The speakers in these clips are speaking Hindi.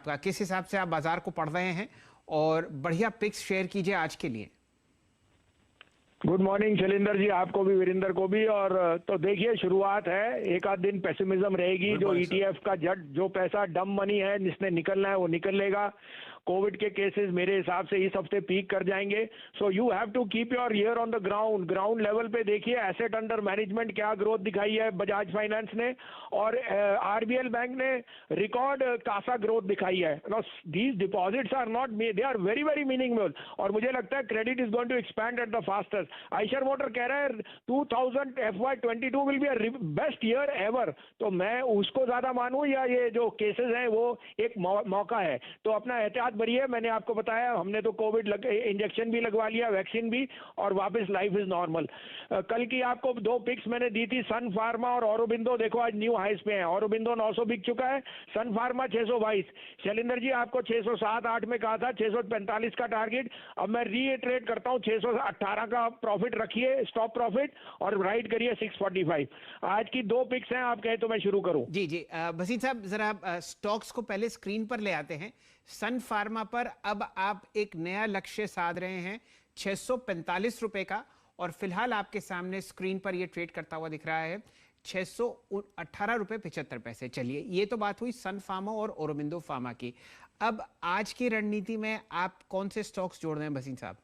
आपका? किस हिसाब से आप बाजार को पढ़ रहे हैं? और बढ़िया पिक्स शेयर कीजिए आज के लिए। गुड मॉर्निंग शैलेंद्र जी, आपको भी, वीरेंद्र को भी। और तो देखिए, शुरुआत है, एक आध दिन पेसिमिज्म रहेगी। जो ईटीएफ का जो पैसा डम मनी है जिसने निकलना है वो निकल लेगा। कोविड के केसेस मेरे हिसाब से इस हफ्ते पीक कर जाएंगे। So you have to keep your ear on the ground level पे देखिए एसेट अंडर मैनेजमेंट क्या ग्रोथ दिखाई है बजाज फाइनेंस ने, और आरबीएल बैंक ने रिकॉर्ड कासा ग्रोथ दिखाई है। These deposits are not, they are very very meaningful, और मुझे लगता है credit is going to expand at the fastest. Eicher motor कह रहा है 2000 FY22 will be a best year ever, तो मैं उसको ज्यादा मानूं या ये जो केसेस हैं वो एक मौका है? तो अपना एहतियात बढ़िए। मैंने आपको बताया, हमने तो कोविड इंजेक्शन भी लगवा लिया, वैक्सीन भी, और वापस लाइफ इज नॉर्मल। कल की आपको दो पिक्स मैंने दी थी, सन फार्मा और ऑरोबिंदो। देखो आज न्यू हाइस पे है। ऑरोबिंदो 900 बिक चुका है, सन फार्मा 622। शैलेंद्र जी, आपको 607-8 में कहा था 645 का टारगेट। अब मैं रीइटरेट करता हूं, 618 का प्रॉफिट रखिए, स्टॉप प्रॉफिट, और राइट करिए 645। आज की दो पिक्स हैं, आप कहें तो मैं शुरू करूं? जी जी, भसीन साहब जरा स्टॉक्स को पहले स्क्रीन पर ले आते हैं। सन फार्मा पर अब आप एक नया लक्ष्य साध रहे हैं 645 रुपए का, और फिलहाल आपके सामने स्क्रीन पर यह ट्रेड करता हुआ दिख रहा है 618.75 रुपए। चलिए, ये तो बात हुई सन फार्मा और औरोबिंदो फार्मा की। अब आज की रणनीति में आप कौन से स्टॉक्स जोड़ रहे हैं भसीन साहब?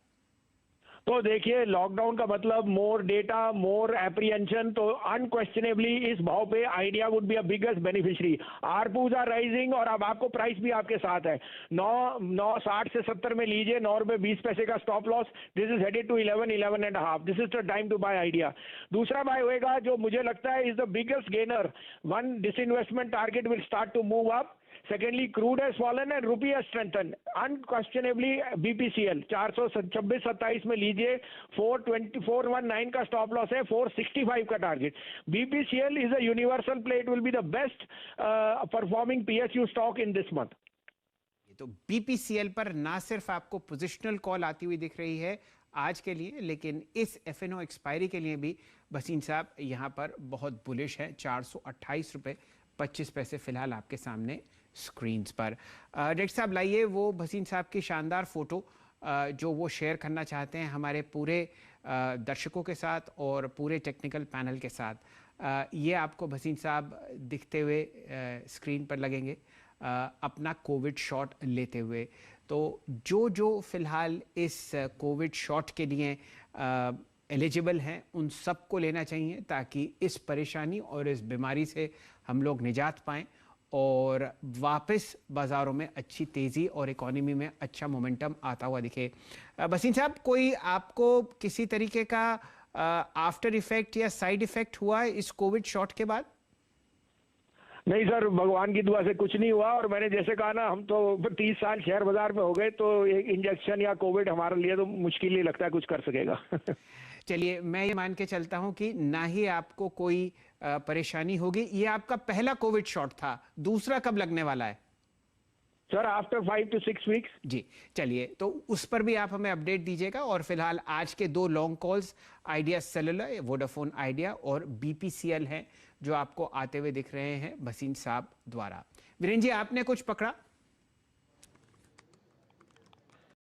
तो देखिए, लॉकडाउन का मतलब मोर डेटा, मोर एप्रीहेंशन। तो अनक्वेश्चनेबली इस भाव पे Idea would be a biggest beneficiary. ARPUs are rising, और अब आपको प्राइस भी आपके साथ है। 9.60 से 70 में लीजिए, 9 रुपए 20 पैसे का stop loss. This is headed to 11 and half. This is the time to buy Idea. दूसरा बाय होएगा जो मुझे लगता है is the biggest gainer. One, disinvestment target will start to move up. Secondly, crude has fallen and rupee has strengthened. Unquestionably, BPCL 426-27 में लीजिए, 419 का स्टॉप लॉस है, 465 का target. BPCL is a universal play. It will be the best performing PSU stock in this month. तो बीपीसीएल पर ना सिर्फ आपको पोजिशनल कॉल आती हुई दिख रही है आज के लिए, लेकिन इस एफएनओ एक्सपायरी के लिए भी भसीन साहब यहाँ पर बहुत बुलिश है। 428.25 फिलहाल आपके सामने स्क्रीन्स पर। डायरेक्टर साहब लाइए वो भसीन साहब की शानदार फोटो जो वो शेयर करना चाहते हैं हमारे पूरे दर्शकों के साथ और पूरे टेक्निकल पैनल के साथ। ये आपको भसीन साहब दिखते हुए स्क्रीन पर लगेंगे अपना कोविड शॉट लेते हुए। तो जो फिलहाल इस कोविड शॉट के लिए एलिजिबल हैं उन सबको लेना चाहिए, ताकि इस परेशानी और इस बीमारी से हम लोग निजात पाएं और वापस बाज़ारों में अच्छी तेज़ी और इकोनॉमी में अच्छा मोमेंटम आता हुआ दिखे। भसीन साहब, कोई आपको किसी तरीके का आफ्टर इफेक्ट या साइड इफेक्ट हुआ है इस कोविड शॉट के बाद? नहीं सर, भगवान की दुआ से कुछ नहीं हुआ। और मैंने जैसे कहा ना, हम तो 30 साल शेयर बाजार में हो गए, तो एक इंजेक्शन या कोविड हमारे लिए तो मुश्किल ही लगता है कुछ कर सकेगा। चलिए, मैं ये मान के चलता हूं कि ना ही आपको कोई परेशानी होगी। ये आपका पहला कोविड शॉट था, दूसरा कब लगने वाला है? Sir after 5 to 6 weeks. जी, चलिए, तो उस पर भी आप हमें अपडेट दीजिएगा। और फिलहाल आज के दो long calls idea cellular, Vodafone idea और बीपीसीएल हैं जो आपको आते हुए दिख रहे हैं भसीन साहब द्वारा। वीरेंद्र जी, आपने कुछ पकड़ा?